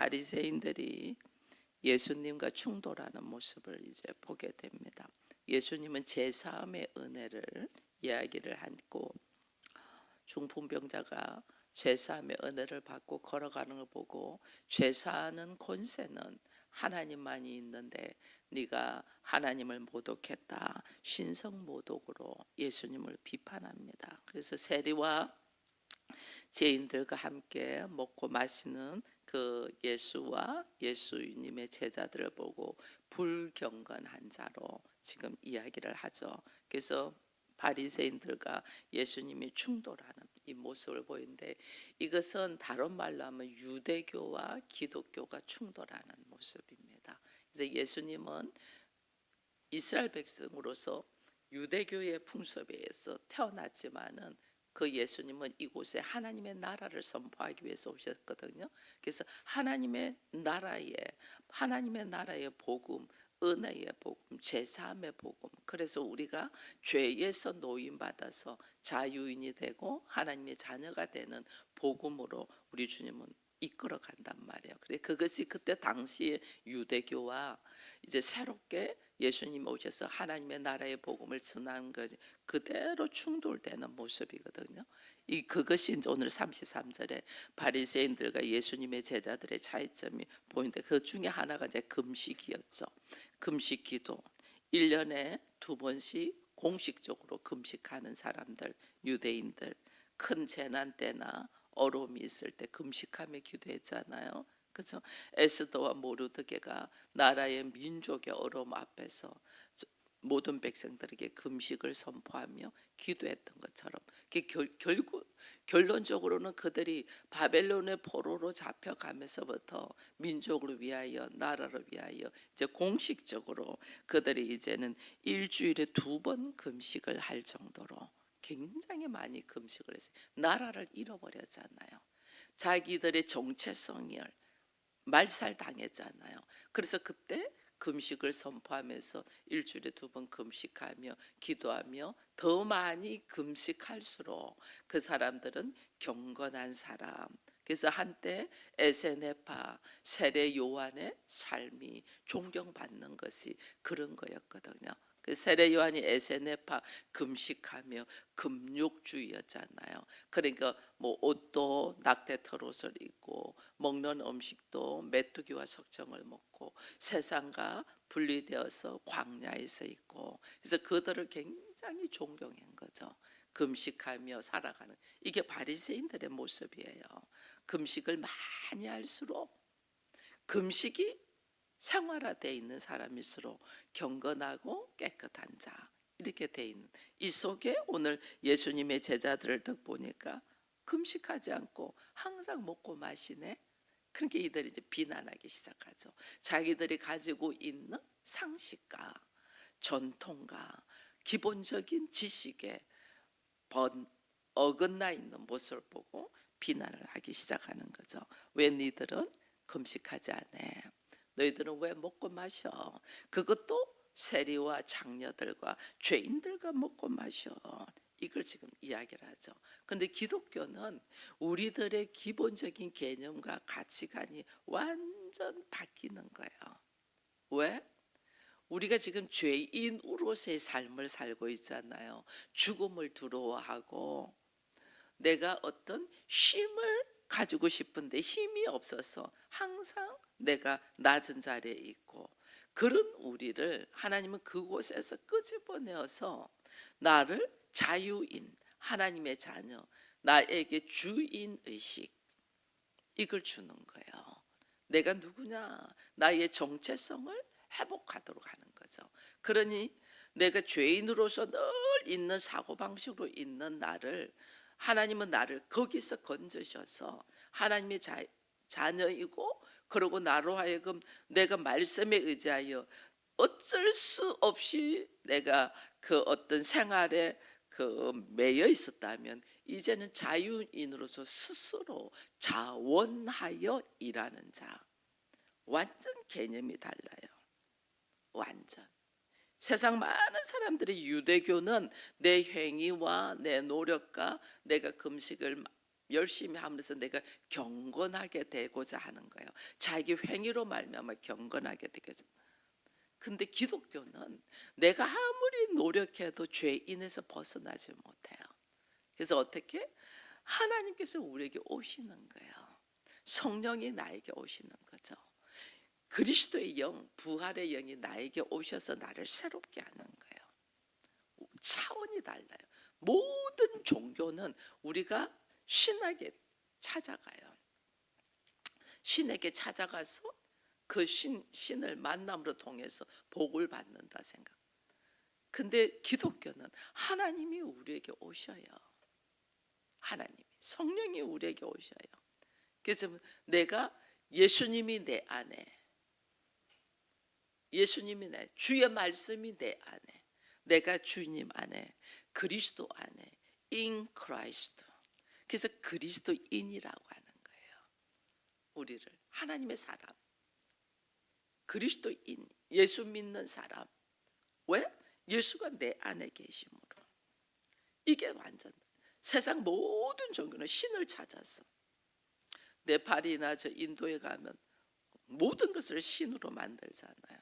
바리새인들이 예수님과 충돌하는 모습을 이제 보게 됩니다. 예수님은 제사함의 은혜를 이야기를 하고 중풍병자가 죄사함의 은혜를 받고 걸어가는 걸 보고 죄사하는 권세는 하나님만이 있는데 네가 하나님을 모독했다. 신성모독으로 예수님을 비판합니다. 그래서 세리와 죄인들과 함께 먹고 마시는 그 예수와 예수님의 제자들을 보고 불경건한 자로 지금 이야기를 하죠. 그래서 바리새인들과 예수님이 충돌하는 이 모습을 보이는데 이것은 다른 말로 하면 유대교와 기독교가 충돌하는 모습입니다. 그래서 예수님은 이스라엘 백성으로서 유대교의 풍습에 의해서 태어났지만은 그 예수님은 이곳에 하나님의 나라를 선포하기 위해서 오셨거든요. 그래서 하나님의 나라의 복음, 은혜의 복음, 제사함의 복음. 그래서 우리가 죄에서 노임 받아서 자유인이 되고 하나님의 자녀가 되는 복음으로 우리 주님은 이끌어 간단 말이에요. 그래 그것이 그때 당시의 유대교와 이제 새롭게 예수님 오셔서 하나님의 나라의 복음을 전하는 것이 그대로 충돌되는 모습이거든요. 그것이 이제 오늘 33절에 바리새인들과 예수님의 제자들의 차이점이 보이는데 그 중에 하나가 이제 금식이었죠. 금식 기도. 1년에 2번씩 공식적으로 금식하는 사람들, 유대인들, 큰 재난 때나 어려움이 있을 때 금식하며 기도했잖아요. 그렇죠? 에스더와 모르드게가 나라의 민족의 어려움 앞에서 모든 백성들에게 금식을 선포하며 기도했던 것처럼 결국 결론적으로는 그들이 바벨론의 포로로 잡혀가면서부터 민족을 위하여 나라를 위하여 이제 공식적으로 그들이 이제는 일주일에 2번 금식을 할 정도로 굉장히 많이 금식을 했어요. 나라를 잃어버렸잖아요. 자기들의 정체성을 말살당했잖아요. 그래서 그때 금식을 선포하면서 일주일에 2번 금식하며 기도하며 더 많이 금식할수록 그 사람들은 경건한 사람. 그래서 한때 에세네파 세례 요한의 삶이 존경받는 것이 그런 거였거든요. 그 세례 요한이 에세네파 금식하며 금욕주의였잖아요. 그러니까 뭐 옷도 낙태털 옷을 입고 먹는 음식도 메뚜기와 석정을 먹고 세상과 분리되어서 광야에서 있고 그래서 그들을 굉장히 존경한 거죠. 금식하며 살아가는 이게 바리새인들의 모습이에요. 금식을 많이 할수록 금식이 생활화되어 있는 사람일수록 경건하고 깨끗한 자 이렇게 돼 있는 이 속에 오늘 예수님의 제자들을 딱 보니까 금식하지 않고 항상 먹고 마시네. 그러니까 이들이 이제 비난하기 시작하죠. 자기들이 가지고 있는 상식과 전통과 기본적인 지식에 어긋나 있는 모습을 보고 비난을 하기 시작하는 거죠. 왜 니들은 금식하지 않아? 너희들은 왜 먹고 마셔? 그것도 세리와 장녀들과 죄인들과 먹고 마셔. 이걸 지금 이야기를 하죠. 그런데 기독교는 우리들의 기본적인 개념과 가치관이 완전 바뀌는 거예요. 왜? 우리가 지금 죄인으로서의 삶을 살고 있잖아요. 죽음을 두려워하고 내가 어떤 쉼을 가지고 싶은데 힘이 없어서 항상 내가 낮은 자리에 있고 그런 우리를 하나님은 그곳에서 끄집어내어서 나를 자유인, 하나님의 자녀, 나에게 주인의식 이걸 주는 거예요. 내가 누구냐, 나의 정체성을 회복하도록 하는 거죠. 그러니 내가 죄인으로서 늘 있는 사고방식으로 있는 나를 하나님은 나를 거기서 건져셔서 하나님의 자녀이고 그러고 나로 하여금 내가 말씀에 의지하여 어쩔 수 없이 내가 그 어떤 생활에 그 매여 있었다면 이제는 자유인으로서 스스로 자원하여 일하는 자. 완전 개념이 달라요. 완전. 세상 많은 사람들이 유대교는 내 행위와 내 노력과 내가 금식을 열심히 하면서 내가 경건하게 되고자 하는 거예요. 자기 행위로 말미암아 경건하게 되거든. 근데 기독교는 내가 아무리 노력해도 죄인에서 벗어나지 못해요. 그래서 어떻게? 하나님께서 우리에게 오시는 거예요. 성령이 나에게 오시는 거죠. 그리스도의 영, 부활의 영이 나에게 오셔서 나를 새롭게 하는 거예요. 차원이 달라요. 모든 종교는 우리가 신에게 찾아가요. 신에게 찾아가서 그 신을 만남으로 통해서 복을 받는다 생각. 근데 기독교는 하나님이 우리에게 오셔요. 하나님이, 성령이 우리에게 오셔요. 그래서 내가 예수님이 내 안에, 예수님이 내 주의 말씀이 내 안에, 내가 주님 안에, 그리스도 안에, in Christ. 그래서 그리스도인이라고 하는 거예요. 우리를 하나님의 사람, 그리스도인, 예수 믿는 사람. 왜? 예수가 내 안에 계심으로. 이게 완전 세상 모든 종교는 신을 찾아서, 네팔이나 저 인도에 가면 모든 것을 신으로 만들잖아요.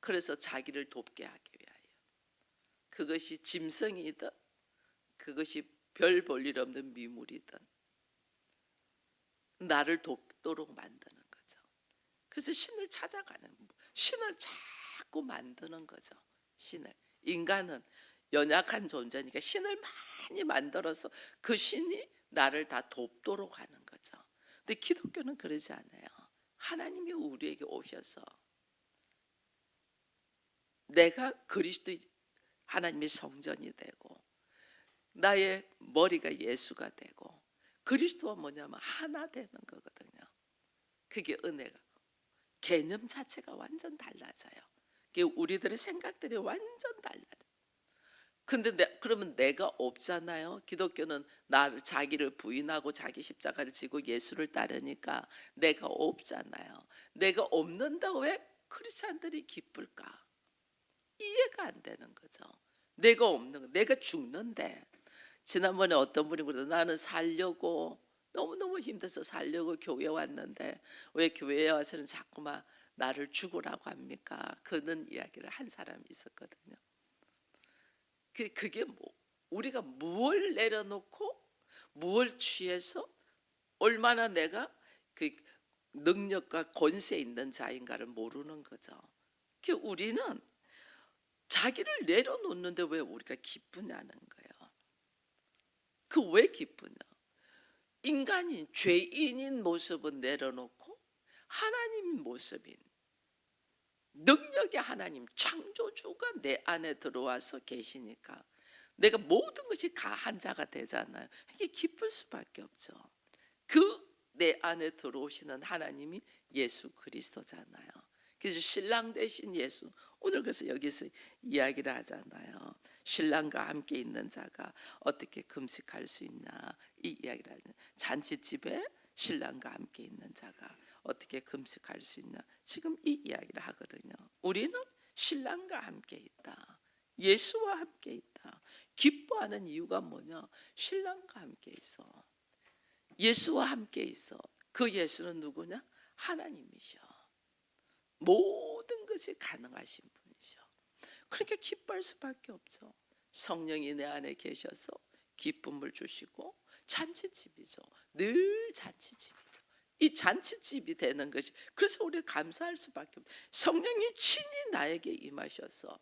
그래서 자기를 돕게 하기 위하여. 그것이 짐승이든 그것이 별 볼 일 없는 미물이든 나를 돕도록 만드는 거죠. 그래서 신을 찾아가는, 신을 자꾸 만드는 거죠. 신을. 인간은 연약한 존재니까 신을 많이 만들어서 그 신이 나를 다 돕도록 하는 거죠. 근데 기독교는 그러지 않아요. 하나님이 우리에게 오셔서 내가 그리스도 하나님의 성전이 되고 나의 머리가 예수가 되고 그리스도와 뭐냐면 하나 되는 거거든요. 그게 은혜가, 개념 자체가 완전 달라져요. 그게 우리들의 생각들이 완전 달라요. 근데 그러면 내가 없잖아요. 기독교는 나를, 자기를 부인하고 자기 십자가를 지고 예수를 따르니까 내가 없잖아요. 내가 없는데 왜 크리스찬들이 기쁠까? 이해가 안 되는 거죠. 내가 없는 거, 내가 죽는데. 지난번에 어떤 분이 그러더라고요. 나는 살려고 너무너무 힘들어서 살려고 교회 왔는데 왜 교회에 와서는 자꾸만 나를 죽으라고 합니까? 그런 이야기를 한 사람이 있었거든요. 그게 뭐, 우리가 무엇을 내려놓고 무엇을 취해서 얼마나 내가 그 능력과 권세 있는 자인가를 모르는 거죠. 그 우리는 자기를 내려놓는데 왜 우리가 기쁘냐는 거예요. 그 왜 기쁘냐? 인간인, 죄인인 모습은 내려놓고 하나님 모습인, 능력의 하나님, 창조주가 내 안에 들어와서 계시니까 내가 모든 것이 가한 자가 되잖아요. 이게 기쁠 수밖에 없죠. 그 내 안에 들어오시는 하나님이 예수 그리스도잖아요. 그래서 신랑 되신 예수, 오늘 그래서 여기서 이야기를 하잖아요. 신랑과 함께 있는 자가 어떻게 금식할 수 있냐, 이 이야기를 하잖아요. 잔치집에 신랑과 함께 있는 자가 어떻게 금식할 수 있냐, 지금 이 이야기를 하거든요. 우리는 신랑과 함께 있다, 예수와 함께 있다. 기뻐하는 이유가 뭐냐? 신랑과 함께 있어, 예수와 함께 있어. 그 예수는 누구냐? 하나님이셔. 모든 것이 가능하신 분이셔. 그렇게 기뻐할 수밖에 없죠. 성령이 내 안에 계셔서 기쁨을 주시고, 잔치집이죠. 늘 잔치집이죠. 이 잔치집이 되는 것이, 그래서 우리가 감사할 수밖에 없어요. 성령이 친히 나에게 임하셔서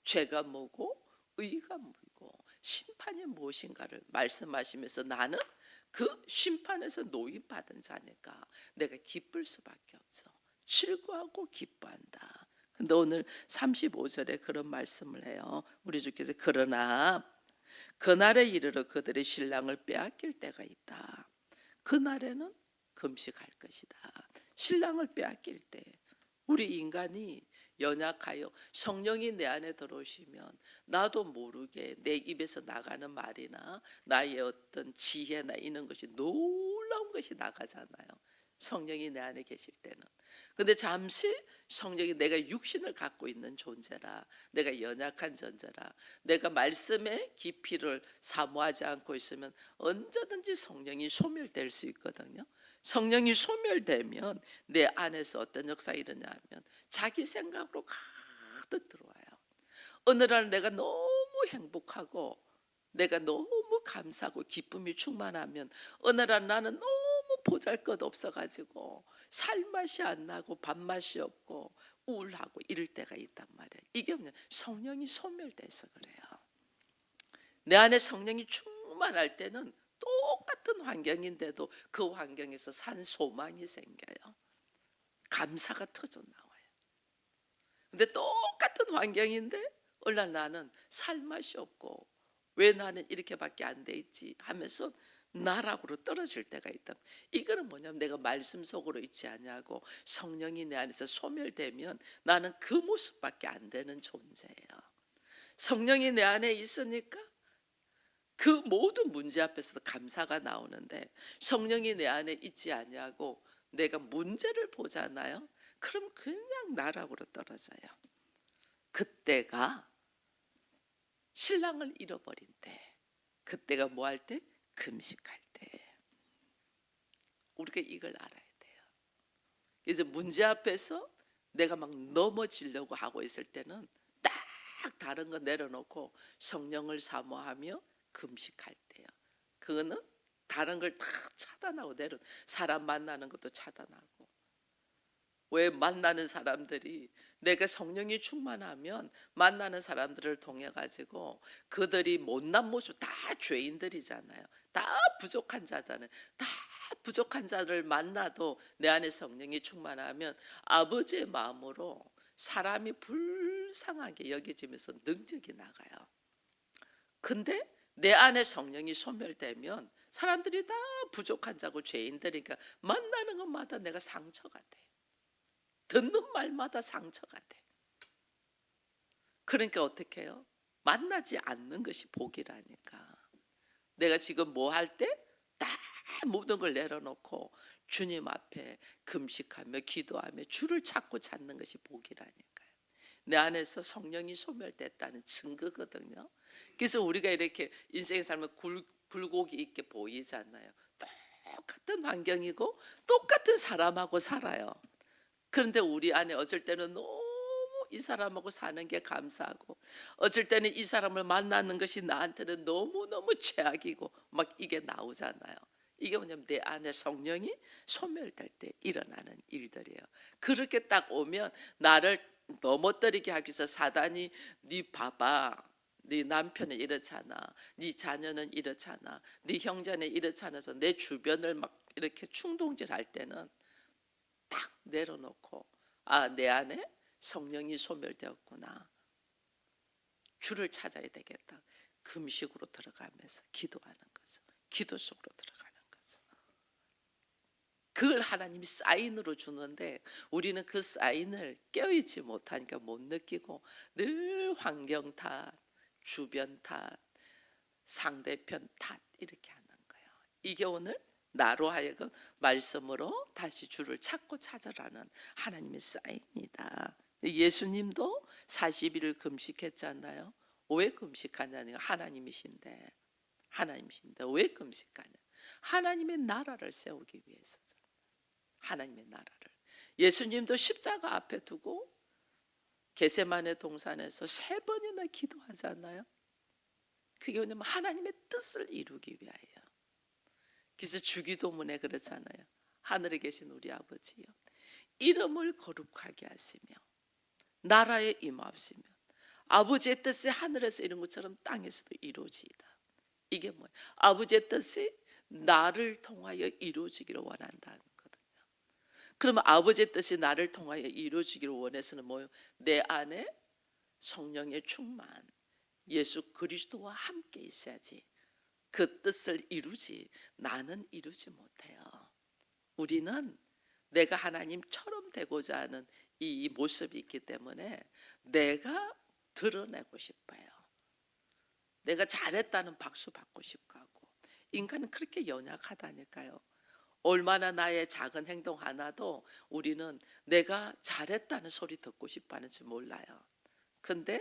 죄가 뭐고 의가 뭐고 심판이 무엇인가를 말씀하시면서 나는 그 심판에서 노임받은 자니까 내가 기쁠 수밖에 없어. 즐거워하고 기뻐한다. 근데 오늘 35절에 그런 말씀을 해요. 우리 주께서 그러나 그날에 이르러 그들의 신랑을 빼앗길 때가 있다. 그날에는 금식할 것이다. 신랑을 빼앗길 때 우리 인간이 연약하여 성령이 내 안에 들어오시면 나도 모르게 내 입에서 나가는 말이나 나의 어떤 지혜나 이런 것이 놀라운 것이 나가잖아요. 성령이 내 안에 계실 때는. 근데 잠시 성령이 내가 육신을 갖고 있는 존재라, 내가 연약한 존재라, 내가 말씀의 깊이를 사모하지 않고 있으면 언제든지 성령이 소멸될 수 있거든요. 성령이 소멸되면 내 안에서 어떤 역사가 일어나면 자기 생각으로 가득 들어와요. 어느 날 내가 너무 행복하고 내가 너무 감사하고 기쁨이 충만하면 어느 날 나는 너무 보잘것없어가지고 살맛이 안 나고 밥맛이 없고 우울하고 이럴 때가 있단 말이에요. 이게 뭐냐, 성령이 소멸돼서 그래요. 내 안에 성령이 충만할 때는 똑같은 환경인데도 그 환경에서 산 소망이 생겨요. 감사가 터져 나와요. 근데 똑같은 환경인데 어느 날 나는 살맛이 없고 왜 나는 이렇게밖에 안 돼 있지 하면서 나락으로 떨어질 때가 있다. 이거는 뭐냐면 내가 말씀 속으로 있지 않냐고 성령이 내 안에서 소멸되면 나는 그 모습밖에 안 되는 존재예요. 성령이 내 안에 있으니까 그 모든 문제 앞에서도 감사가 나오는데 성령이 내 안에 있지 않냐고 내가 문제를 보잖아요. 그럼 그냥 나락으로 떨어져요. 그때가 신랑을 잃어버린 때, 그때가 뭐 할 때? 금식할 때. 우리가 이걸 알아야 돼요. 이제 문제 앞에서 내가 막 넘어지려고 하고 있을 때는 딱 다른 거 내려놓고 성령을 사모하며 금식할 때요. 그거는 다른 걸 다 차단하고 사람 만나는 것도 차단하고. 왜 만나는 사람들이 내가 성령이 충만하면 만나는 사람들을 통해 가지고 그들이 못난 모습 다 죄인들이잖아요. 다 부족한 자잖아요. 다 부족한 자를 만나도 내 안에 성령이 충만하면 아버지의 마음으로 사람이 불쌍하게 여겨지면서 능력이 나가요. 근데 내 안에 성령이 소멸되면 사람들이 다 부족한 자고 죄인들이니까 만나는 것마다 내가 상처가 돼. 듣는 말마다 상처가 돼. 그러니까 어떻게 해요? 만나지 않는 것이 복이라니까. 내가 지금 뭐 할 때? 다 모든 걸 내려놓고 주님 앞에 금식하며 기도하며 주를 찾는 것이 복이라니까요. 내 안에서 성령이 소멸됐다는 증거거든요. 그래서 우리가 이렇게 인생의 삶을 굴곡이 있게 보이잖아요. 똑같은 환경이고 똑같은 사람하고 살아요. 그런데 우리 안에 어쩔 때는 너무 이 사람하고 사는 게 감사하고 어쩔 때는 이 사람을 만나는 것이 나한테는 너무너무 죄악이고 막 이게 나오잖아요. 이게 뭐냐면 내 안에 성령이 소멸될 때 일어나는 일들이에요. 그렇게 딱 오면 나를 넘어뜨리게 하기 위해서 사단이 네 봐봐, 네 남편은 이렇잖아, 네 자녀는 이렇잖아, 네 형제는 이렇잖아 해서 내 주변을 막 이렇게 충동질할 때는 탁 내려놓고 내 안에 성령이 소멸되었구나. 주를 찾아야 되겠다. 금식으로 들어가면서 기도하는 거죠. 기도 속으로 들어가는 거죠. 그걸 하나님이 사인으로 주는데 우리는 그 사인을 깨어있지 못하니까 못 느끼고 늘 환경 탓, 주변 탓, 상대편 탓 이렇게 하는 거예요. 이게 오늘 나로 하여금 말씀으로 다시 주를 찾고 찾으라는 하나님의 사인이다. 예수님도 40일을 금식했잖아요. 왜 금식하냐니까 하나님이신데 왜 금식하냐? 하나님의 나라를 세우기 위해서잖아요. 하나님의 나라를. 예수님도 십자가 앞에 두고 겟세마네 동산에서 3번이나 기도하잖아요. 그게 뭐냐면 하나님의 뜻을 이루기 위하여. 그래서 주기도문에 그렇잖아요. 하늘에 계신 우리 아버지요, 이름을 거룩하게 하시며 나라에 임하시며 아버지의 뜻이 하늘에서 이룬 것처럼 땅에서도 이루어지이다. 이게 뭐예요? 아버지의 뜻이 나를 통하여 이루어지기를 원한다는 거거든요. 그러면 아버지의 뜻이 나를 통하여 이루어지기를 원해서는 뭐예요? 내 안에 성령의 충만, 예수 그리스도와 함께 있어야지 그 뜻을 이루지 나는 이루지 못해요. 우리는 내가 하나님처럼 되고자 하는 이 모습이 있기 때문에 내가 드러내고 싶어요. 내가 잘했다는 박수 받고 싶고 하고. 인간은 그렇게 연약하다니까요. 얼마나 나의 작은 행동 하나도 우리는 내가 잘했다는 소리 듣고 싶어 하는지 몰라요. 근데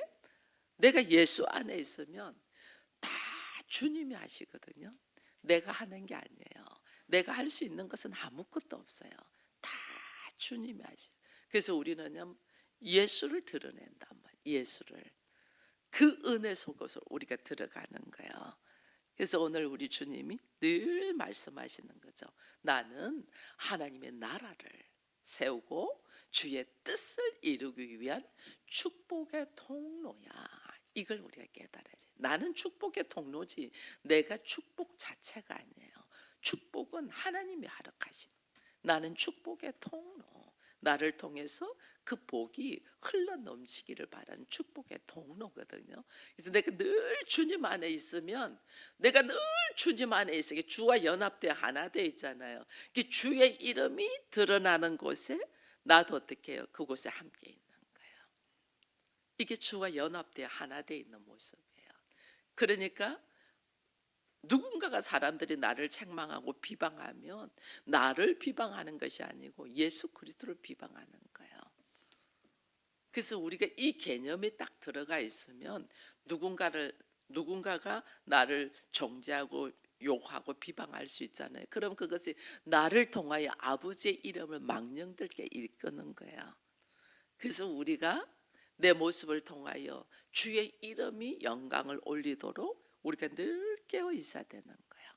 내가 예수 안에 있으면 다 주님이 하시거든요. 내가 하는 게 아니에요. 내가 할 수 있는 것은 아무것도 없어요. 다 주님이 하셔요. 그래서 우리는요, 예수를 드러낸단 말이에요. 예수를. 그 은혜 속에서 우리가 들어가는 거예요. 그래서 오늘 우리 주님이 늘 말씀하시는 거죠. 나는 하나님의 나라를 세우고 주의 뜻을 이루기 위한 축복의 통로야. 이걸 우리가 깨달아야지. 나는 축복의 통로지 내가 축복 자체가 아니에요. 축복은 하나님이 허락하신. 나는 축복의 통로. 나를 통해서 그 복이 흘러 넘치기를 바라는 축복의 통로거든요. 그래서 내가 늘 주님 안에 있으면, 내가 늘 주님 안에 있으면 주와 연합되어 하나 되어 있잖아요. 주의 이름이 드러나는 곳에 나도 어떻게 해요? 그곳에 함께 있는 거예요. 이게 주와 연합되어 하나 되어 있는 모습이에요. 그러니까 누군가가 사람들이 나를 책망하고 비방하면 나를 비방하는 것이 아니고 예수 그리스도를 비방하는 거예요. 그래서 우리가 이 개념이 딱 들어가 있으면 누군가가 나를 정죄하고 욕하고 비방할 수 있잖아요. 그럼 그것이 나를 통하여 아버지의 이름을 망령들게 이끄는 거예요. 그래서 우리가 내 모습을 통하여 주의 이름이 영광을 올리도록 우리가 늘 깨어 있어야 되는 거예요.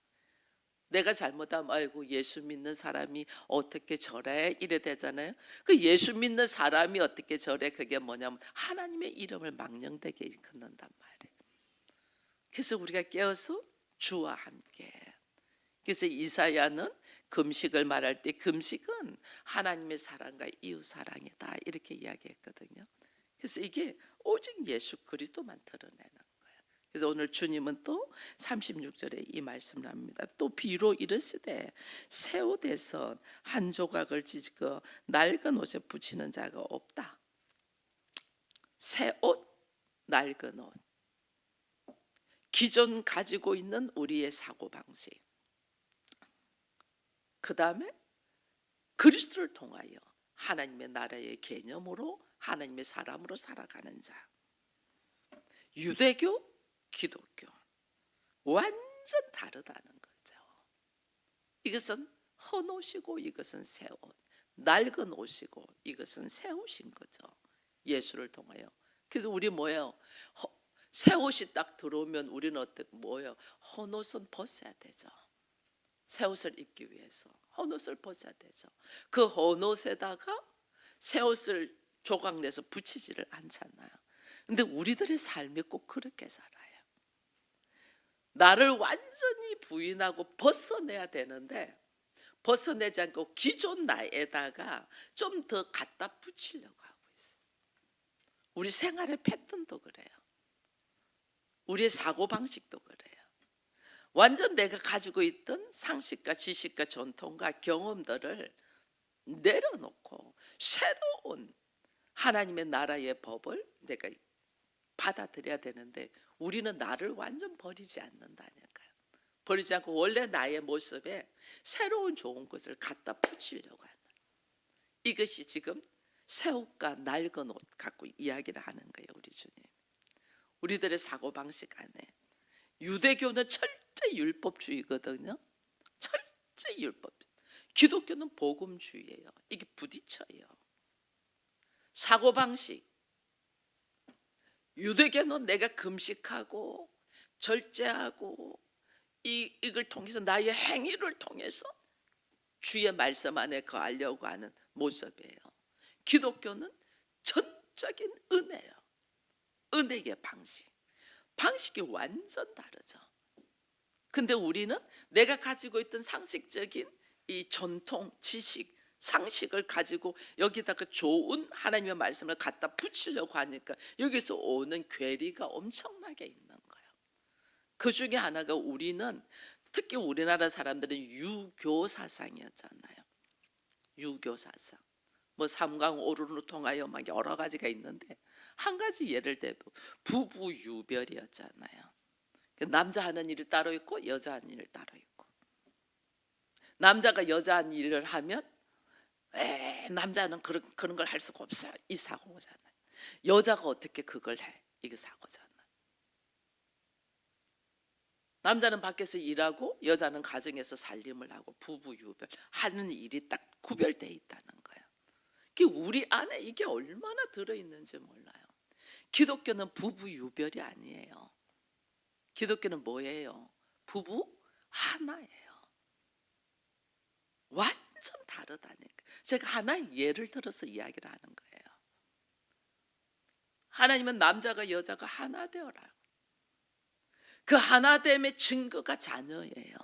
내가 잘못하면 아이고 예수 믿는 사람이 어떻게 저래 이래 되잖아요. 그 예수 믿는 사람이 어떻게 저래, 그게 뭐냐면 하나님의 이름을 망령되게 이끌는단 말이에요. 그래서 우리가 깨어서 주와 함께. 그래서 이사야는 금식을 말할 때 금식은 하나님의 사랑과 이웃 사랑이다 이렇게 이야기했거든요. 그래서 이게 오직 예수 그리스도만 드러내는 거예요. 그래서 오늘 주님은 또 36절에 이 말씀을 합니다. 또 비로 이르시되 새 옷에서 한 조각을 찢고 낡은 옷에 붙이는 자가 없다. 새 옷, 낡은 옷. 기존 가지고 있는 우리의 사고방식. 그 다음에 그리스도를 통하여 하나님의 나라의 개념으로 하나님의 사람으로 살아가는 자. 유대교, 기독교 완전 다르다는 거죠. 이것은 헌 옷이고 이것은 새 옷, 낡은 옷이고 이것은 새 옷인 거죠. 예수를 통하여. 그래서 우리 뭐예요? 새 옷이 딱 들어오면 우리는 뭐예요? 헌 옷은 벗어야 되죠. 새 옷을 입기 위해서 헌 옷을 벗어야 되죠. 그 헌 옷에다가 새 옷을 조각내서 붙이지를 않잖아요. 근데 우리들의 삶이 꼭 그렇게 살아요. 나를 완전히 부인하고 벗어내야 되는데 벗어내지 않고 기존 나에다가 좀 더 갖다 붙이려고 하고 있어요. 우리 생활의 패턴도 그래요. 우리의 사고방식도 그래요. 완전 내가 가지고 있던 상식과 지식과 전통과 경험들을 내려놓고 새로운 하나님의 나라의 법을 내가 받아들여야 되는데 우리는 나를 완전 버리지 않는다니까요. 버리지 않고 원래 나의 모습에 새로운 좋은 것을 갖다 붙이려고 하는, 이것이 지금 새 옷과 낡은 옷 갖고 이야기를 하는 거예요. 우리 주님. 우리들의 사고방식 안에 유대교는 철저히 율법주의거든요. 철저히 율법. 기독교는 복음주의예요. 이게 부딪혀요. 사고방식. 유대교는 내가 금식하고 절제하고 이걸 통해서 나의 행위를 통해서 주의 말씀 안에 거하려고 하는 모습이에요. 기독교는 전적인 은혜예요. 은혜의 방식이 완전 다르죠. 근데 우리는 내가 가지고 있던 상식적인 이 전통, 지식, 상식을 가지고 여기다가 좋은 하나님의 말씀을 갖다 붙이려고 하니까 여기서 오는 괴리가 엄청나게 있는 거예요. 그 중에 하나가 우리는 특히 우리나라 사람들은 유교 사상이었잖아요. 유교 사상. 뭐 삼강오륜을 통하여 막 여러 가지가 있는데 한 가지 예를 들면 부부 유별이었잖아요. 남자 하는 일이 따로 있고 여자 하는 일이 따로 있고. 남자가 여자 일을 하면 남자는 그런 걸 할 수가 없어. 이 사고잖아요. 여자가 어떻게 그걸 해? 이게 사고잖아. 남자는 밖에서 일하고 여자는 가정에서 살림을 하고 부부 유별 하는 일이 딱 구별돼 있다는 거예요. 우리 안에 이게 얼마나 들어있는지 몰라요. 기독교는 부부 유별이 아니에요. 기독교는 뭐예요? 부부 하나예요. 완전 다르다니까. 제가 하나의 예를 들어서 이야기를 하는 거예요. 하나님은 남자가 여자가 하나 되어라. 그 하나됨의 증거가 자녀예요.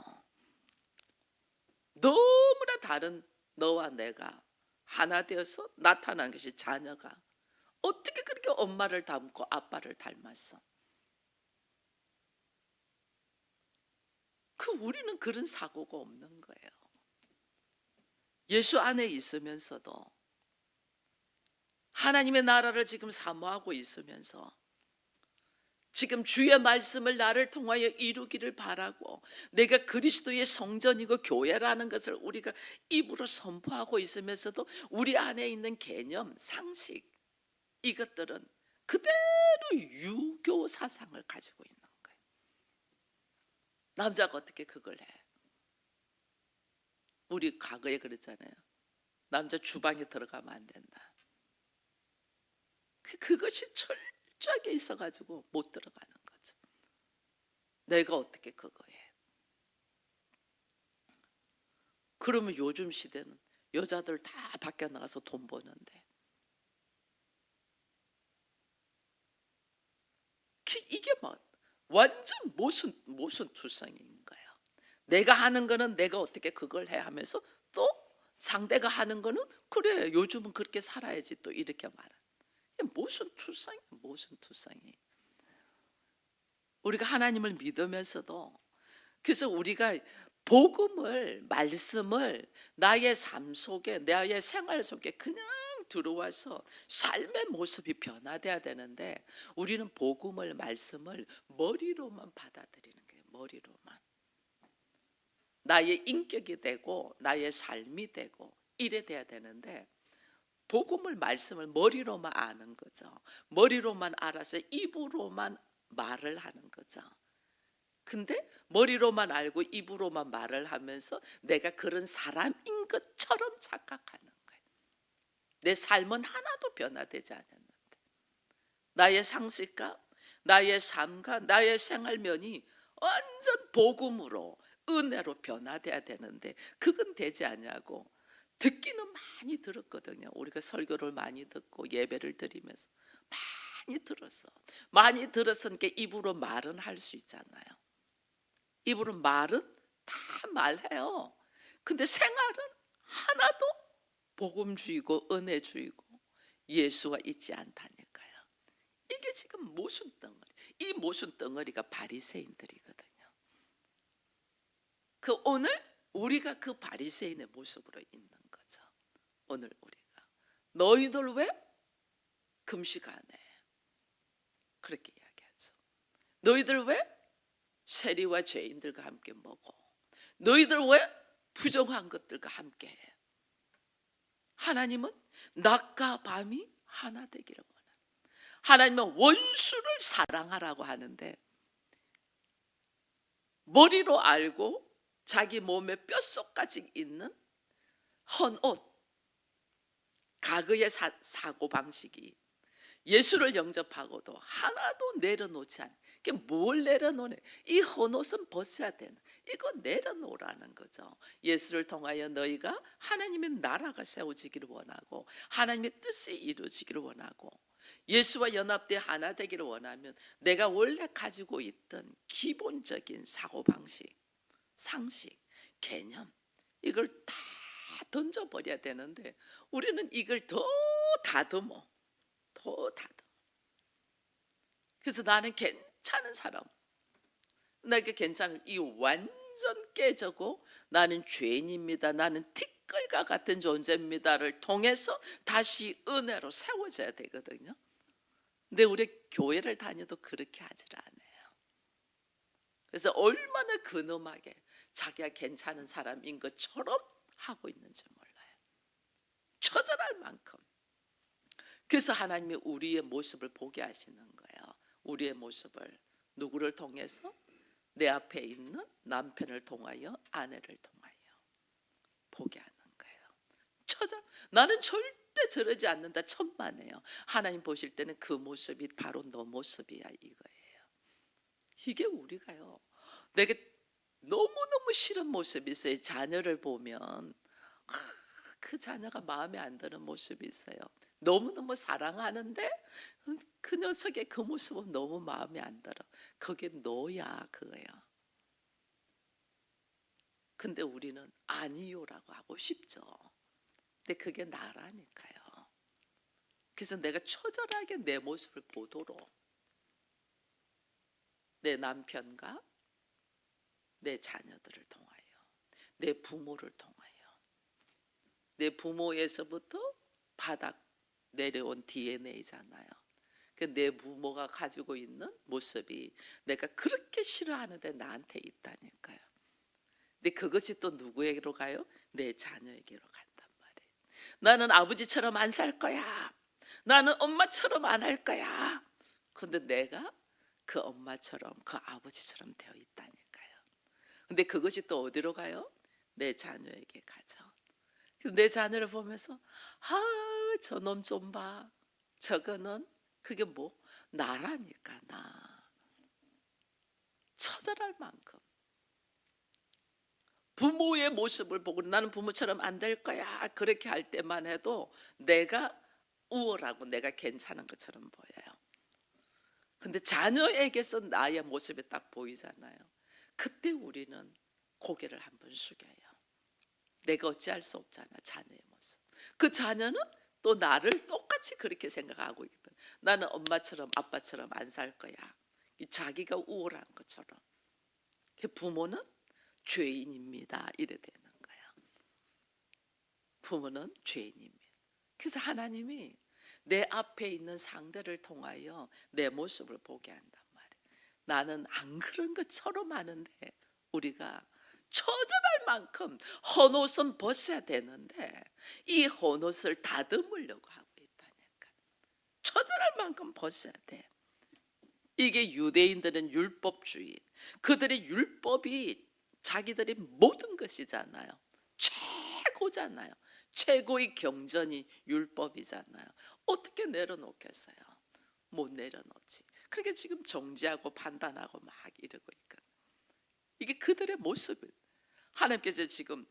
너무나 다른 너와 내가 하나 되어서 나타난 것이 자녀가 어떻게 그렇게 엄마를 닮고 아빠를 닮았어? 우리는 그런 사고가 없는 거예요. 예수 안에 있으면서도 하나님의 나라를 지금 사모하고 있으면서 지금 주의 말씀을 나를 통하여 이루기를 바라고 내가 그리스도의 성전이고 교회라는 것을 우리가 입으로 선포하고 있으면서도 우리 안에 있는 개념, 상식 이것들은 그대로 유교 사상을 가지고 있는 거예요. 남자가 어떻게 그걸 해? 우리 과거에 그랬잖아요. 남자 주방에 들어가면 안 된다. 그것이 철저하게 있어가지고 못 들어가는 거죠. 내가 어떻게 그거 해? 그러면 요즘 시대는 여자들 다 밖에 나가서 돈 버는데 이게 막 완전 모순 투성인 거예요. 내가 하는 거는 내가 어떻게 그걸 해 하면서 또 상대가 하는 거는 그래 요즘은 그렇게 살아야지 또 이렇게 말하는. 모순 투성이. 우리가 하나님을 믿으면서도 그래서 우리가 복음을 말씀을 나의 삶 속에 나의 생활 속에 그냥 들어와서 삶의 모습이 변화돼야 되는데 우리는 복음을 말씀을 머리로만 받아들이는 거예요. 머리로만. 나의 인격이 되고 나의 삶이 되고 이래 돼야 되는데 복음을 말씀을 머리로만 아는 거죠. 머리로만 알아서 입으로만 말을 하는 거죠. 근데 머리로만 알고 입으로만 말을 하면서 내가 그런 사람인 것처럼 착각하는 거예요. 내 삶은 하나도 변화되지 않았는데 나의 상식과 나의 삶과 나의 생활면이 완전 복음으로 은혜로 변화돼야 되는데 그건 되지 않냐고. 듣기는 많이 들었거든요. 우리가 설교를 많이 듣고 예배를 드리면서 많이 들었으니까 입으로 말은 할 수 있잖아요. 입으로 말은 다 말해요. 근데 생활은 하나도 복음주의고 은혜주의고 예수가 있지 않다니까요. 이게 지금 모순 덩어리. 이 모순 덩어리가 바리새인들이거든요. 오늘 우리가 그 바리새인의 모습으로 있는 거죠. 오늘 우리가 너희들 왜 금식 안 해? 그렇게 이야기하죠. 너희들 왜 세리와 죄인들과 함께 먹어? 너희들 왜 부정한 것들과 함께 해? 하나님은 낮과 밤이 하나 되기를 원하는. 하나님은 원수를 사랑하라고 하는데 머리로 알고 자기 몸의 뼛속까지 있는 헌옷, 과거의 사고방식이 예수를 영접하고도 하나도 내려놓지 않아요. 뭘 내려놓네? 이 헌옷은 벗어야 되는. 이거 내려놓으라는 거죠. 예수를 통하여 너희가 하나님의 나라가 세워지기를 원하고 하나님의 뜻이 이루어지기를 원하고 예수와 연합되어 하나 되기를 원하면 내가 원래 가지고 있던 기본적인 사고방식, 상식, 개념 이걸 다 던져버려야 되는데 우리는 이걸 더 다듬어. 그래서 나는 괜찮은 사람, 나에게 괜찮은 이 완전 깨져고 나는 죄인입니다, 나는 티끌과 같은 존재입니다를 통해서 다시 은혜로 세워져야 되거든요. 근데 우리 교회를 다녀도 그렇게 하질 않아요. 그래서 얼마나 근엄하게 자기가 괜찮은 사람인 것처럼 하고 있는 줄 몰라요. 처절할 만큼. 그래서 하나님이 우리의 모습을 보게 하시는 거예요. 우리의 모습을 누구를 통해서? 내 앞에 있는 남편을 통하여, 아내를 통하여 보게 하는 거예요. 나는 절대 저러지 않는다, 천만에요. 하나님 보실 때는 그 모습이 바로 너 모습이야, 이거예요. 이게 우리가요, 내게 너무너무 싫은 모습이 있어요. 자녀를 보면 그 자녀가 마음에 안 드는 모습이 있어요. 너무너무 사랑하는데 그 녀석의 그 모습은 너무 마음에 안 들어. 그게 너야, 그거야. 근데 우리는 아니요라고 하고 싶죠. 근데 그게 나라니까요. 그래서 내가 처절하게 내 모습을 보도록 내 남편과 내 자녀들을 통하여, 내 부모를 통하여, 내 부모에서부터 바닥 내려온 DNA잖아요. 내 부모가 가지고 있는 모습이 내가 그렇게 싫어하는데 나한테 있다니까요. 근데 그것이 또 누구에게로 가요? 내 자녀에게로 간단 말이에요. 나는 아버지처럼 안 살 거야. 나는 엄마처럼 안 할 거야. 근데 내가 그 엄마처럼, 그 아버지처럼 되어 있다니까요. 근데 그것이 또 어디로 가요? 내 자녀에게 가죠. 내 자녀를 보면서 저놈 좀 봐. 저거는 그게 뭐? 나라니까, 나. 처절할 만큼. 부모의 모습을 보고 나는 부모처럼 안 될 거야, 그렇게 할 때만 해도 내가 우월하고 내가 괜찮은 것처럼 보여요. 근데 자녀에게서 나의 모습이 딱 보이잖아요. 그때 우리는 고개를 한번 숙여요. 내가 어찌할 수 없잖아, 자녀의 모습. 그 자녀는 또 나를 똑같이 그렇게 생각하고 있거든. 나는 엄마처럼 아빠처럼 안 살 거야, 자기가 우월한 것처럼. 부모는 죄인입니다, 이래 되는 거예요. 부모는 죄인입니다. 그래서 하나님이 내 앞에 있는 상대를 통하여 내 모습을 보게 한단 말이에요. 나는 안 그런 것처럼 하는데 우리가 처절할 만큼 헌옷은 벗어야 되는데 이 헌옷을 다듬으려고 하고 있다니까. 처절할 만큼 벗어야 돼. 이게 유대인들은 율법주의, 그들의 율법이 자기들이 모든 것이잖아요. 최고잖아요. 최고의 경전이 율법이잖아요. 어떻게 내려놓겠어요? 못 내려놓지. 그러니까 지금 정죄하고 판단하고 막 이러고 있거든. 이게 그들의 모습을 하나님께서 지금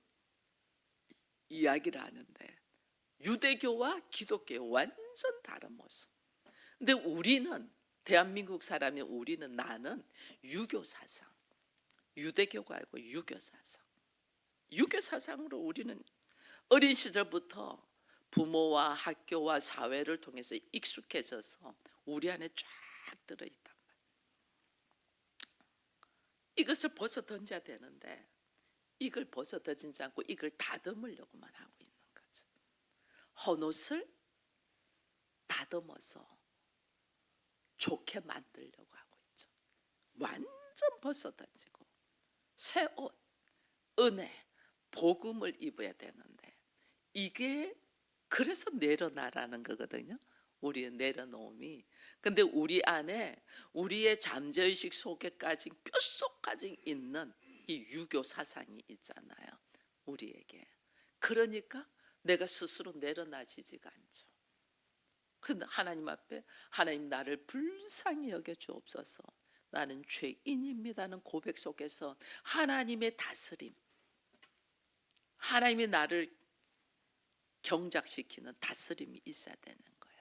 이야기를 하는데, 유대교와 기독교의 완전 다른 모습. 근데 우리는, 대한민국 사람이, 나는 유교 사상, 유대교가 아니고 유교 사상. 유교 사상으로 우리는 어린 시절부터 부모와 학교와 사회를 통해서 익숙해져서 우리 안에 쫙 들어있단 말이에요. 이것을 벗어 던져야 되는데 이걸 벗어 던지지 않고 이걸 다듬으려고만 하고 있는 거죠. 헌옷을 다듬어서 좋게 만들려고 하고 있죠. 완전 벗어 던지고 새 옷, 은혜, 복음을 입어야 되는데 이게 그래서 내려놔라는 거거든요. 우리의 내려놓음이. 근데 우리 안에 우리의 잠재의식 속에까지 뼛속까지 있는 이 유교 사상이 있잖아요, 우리에게. 그러니까 내가 스스로 내려놔지지가 않죠. 근데 하나님 앞에, 하나님 나를 불쌍히 여겨 주옵소서, 나는 죄인입니다는 고백 속에서 하나님의 다스림, 하나님이 나를 경작시키는 다스림이 있어야 되는 거예요.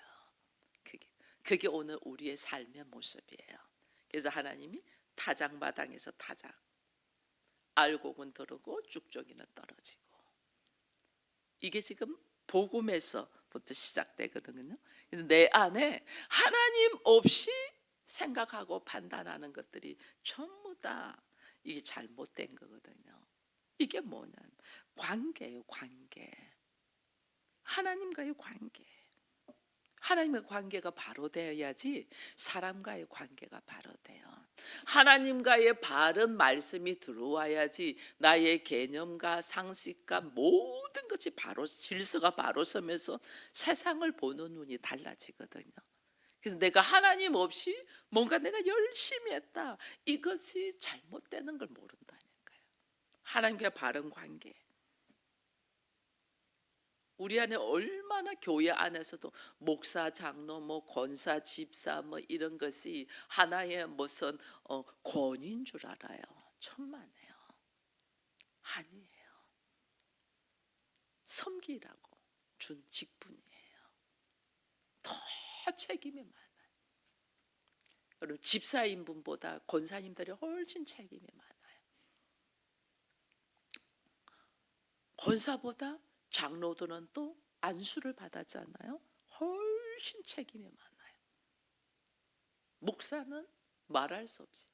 그게 오늘 우리의 삶의 모습이에요. 그래서 하나님이 타작마당에서 타작, 알곡은 들어오고 쭉정이는 떨어지고, 이게 지금 복음에서부터 시작되거든요. 그래서 내 안에 하나님 없이 생각하고 판단하는 것들이 전부 다 이게 잘못된 거거든요. 이게 뭐냐면 관계예요, 관계. 하나님과의 관계. 하나님의 관계가 바로 되어야지 사람과의 관계가 바로 돼요. 하나님과의 바른 말씀이 들어와야지 나의 개념과 상식과 모든 것이 바로 질서가 바로 서면서 세상을 보는 눈이 달라지거든요. 그래서 내가 하나님 없이 뭔가 내가 열심히 했다, 이것이 잘못되는 걸 모른다니까요. 하나님과 바른 관계, 우리 안에 얼마나 교회 안에서도 목사, 장로, 뭐 권사, 집사 뭐 이런 것이 하나의 무슨 권위인 줄 알아요. 천만에요. 아니에요. 섬기라고 준 직분이에요. 더 책임이 많아요. 여러분, 집사인 분보다 권사님들이 훨씬 책임이 많아요. 권사보다 장로들은 또 안수를 받았잖아요. 훨씬 책임이 많아요. 목사는 말할 수 없이.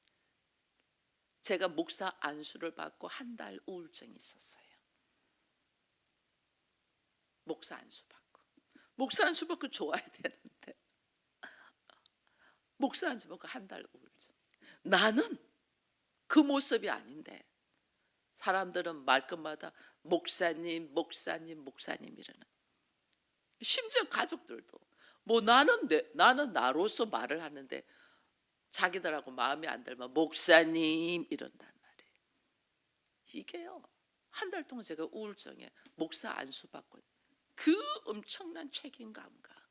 제가 목사 안수를 받고 한 달 우울증이 있었어요. 목사 안수 받고 좋아야 되는데 목사 안수 받고 한 달 우울증. 나는 그 모습이 아닌데 사람들은 말끝마다 목사님 이러는. 심지어 가족들도 뭐 나는 나로서 말을 하는데 자기들하고 마음에 안 들면 목사님 이런단 말이에요. 이게요, 한 달 동안 제가 우울증에 목사 안수 받고 그 엄청난 책임감과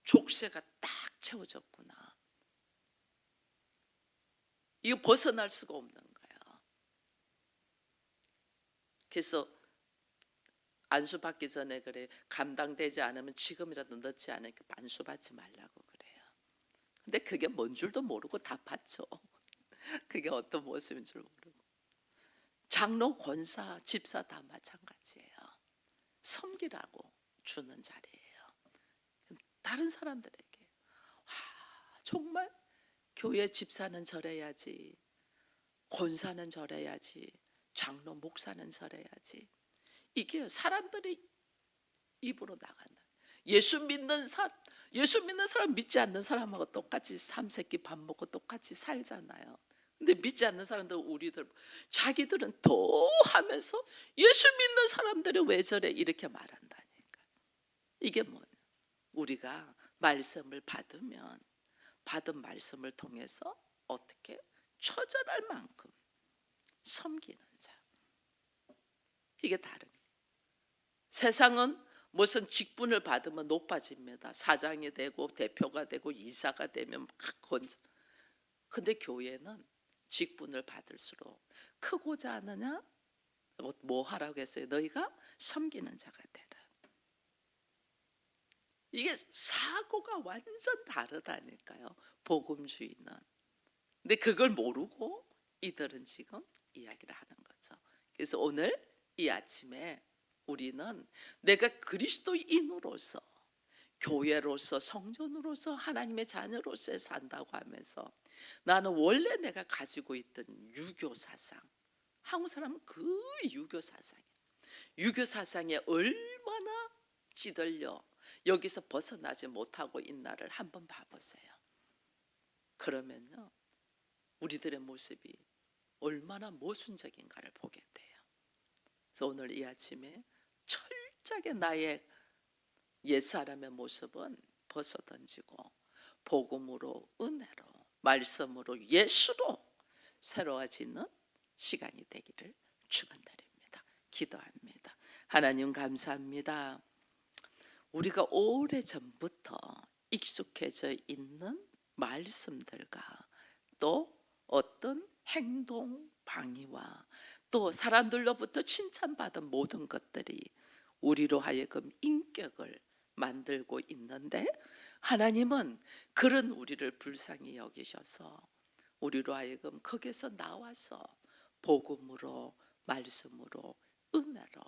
족쇄가 딱 채워졌구나. 이거 벗어날 수가 없는 거예요. 그래서 안수 받기 전에 그래, 감당되지 않으면 지금이라도 넣지 않으니까 안수 받지 말라고 그래요. 근데 그게 뭔 줄도 모르고 다 받죠. 그게 어떤 모습인 줄 모르고. 장로, 권사, 집사 다 마찬가지예요. 섬기라고 주는 자리예요. 다른 사람들에게 정말 교회 집사는 저래야지, 권사는 저래야지, 장로, 목사는 저래야지. 이게 사람들이 입으로 나간다. 예수 믿는 사람 믿지 않는 사람하고 똑같이 삼세끼 밥 먹고 똑같이 살잖아요. 근데 믿지 않는 사람들, 우리들 자기들은 더 하면서 예수 믿는 사람들이 왜 저래 이렇게 말한다니까. 이게 뭐냐? 우리가 말씀을 받으면 받은 말씀을 통해서 어떻게 처절할 만큼 섬기는 자. 이게 다른 거예요. 세상은 무슨 직분을 받으면 높아집니다. 사장이 되고 대표가 되고 이사가 되면 막 건져. 근데 교회는 직분을 받을수록 크고자 하느냐? 뭐 하라고 했어요? 너희가 섬기는 자가 되라. 이게 사고가 완전 다르다니까요. 복음주의는. 근데 그걸 모르고 이들은 지금 이야기를 하는 거죠. 그래서 오늘 이 아침에 우리는 내가 그리스도인으로서, 교회로서, 성전으로서, 하나님의 자녀로서 산다고 하면서 나는 원래 내가 가지고 있던 유교 사상, 한국 사람은 그 유교 사상에 얼마나 찌들려 여기서 벗어나지 못하고 있나를 한번 봐보세요. 그러면요, 우리들의 모습이 얼마나 모순적인가를 보게 돼요. 그래서 오늘 이 아침에 철저하게 나의 옛사람의 모습은 벗어던지고 복음으로, 은혜로, 말씀으로, 예수로 새로워지는 시간이 되기를 축원드립니다. 기도합니다. 하나님 감사합니다. 우리가 오래전부터 익숙해져 있는 말씀들과 또 어떤 행동 방해와 또 사람들로부터 칭찬받은 모든 것들이 우리로 하여금 인격을 만들고 있는데, 하나님은 그런 우리를 불쌍히 여기셔서 우리로 하여금 거기서 나와서 복음으로, 말씀으로, 은혜로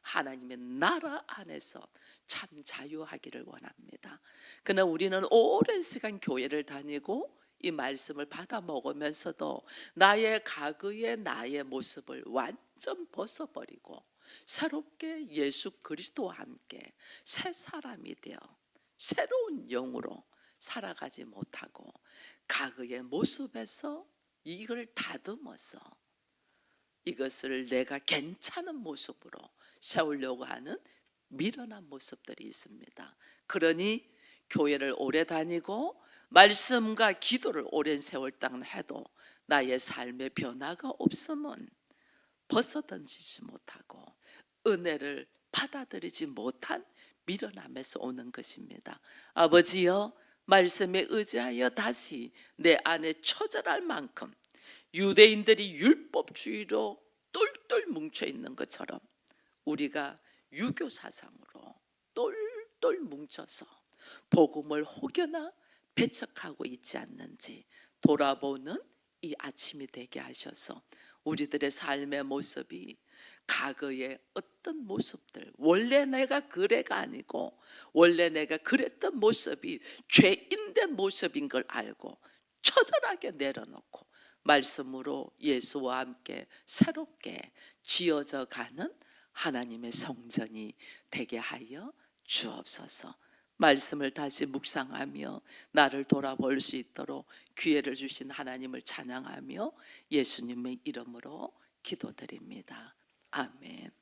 하나님의 나라 안에서 참 자유하기를 원합니다. 그러나 우리는 오랜 시간 교회를 다니고 이 말씀을 받아 먹으면서도 나의 과거의 나의 모습을 완전 벗어버리고 새롭게 예수 그리스도와 함께 새 사람이 되어 새로운 영으로 살아가지 못하고 과거의 모습에서 이걸 다듬어서 이것을 내가 괜찮은 모습으로 세우려고 하는 미련한 모습들이 있습니다. 그러니 교회를 오래 다니고 말씀과 기도를 오랜 세월 동안 해도 나의 삶의 변화가 없으면 벗어던지지 못하고 은혜를 받아들이지 못한 미련함에서 오는 것입니다. 아버지여, 말씀에 의지하여 다시 내 안에 처절할 만큼 유대인들이 율법주의로 똘똘 뭉쳐 있는 것처럼 우리가 유교 사상으로 똘똘 뭉쳐서 복음을 혹여나 배척하고 있지 않는지 돌아보는 이 아침이 되게 하셔서 우리들의 삶의 모습이 과거의 어떤 모습들, 원래 내가 그래가 아니고 원래 내가 그랬던 모습이 죄인된 모습인 걸 알고 처절하게 내려놓고 말씀으로 예수와 함께 새롭게 지어져 가는 하나님의 성전이 되게 하여 주옵소서. 말씀을 다시 묵상하며 나를 돌아볼 수 있도록 기회를 주신 하나님을 찬양하며 예수님의 이름으로 기도드립니다. 아멘.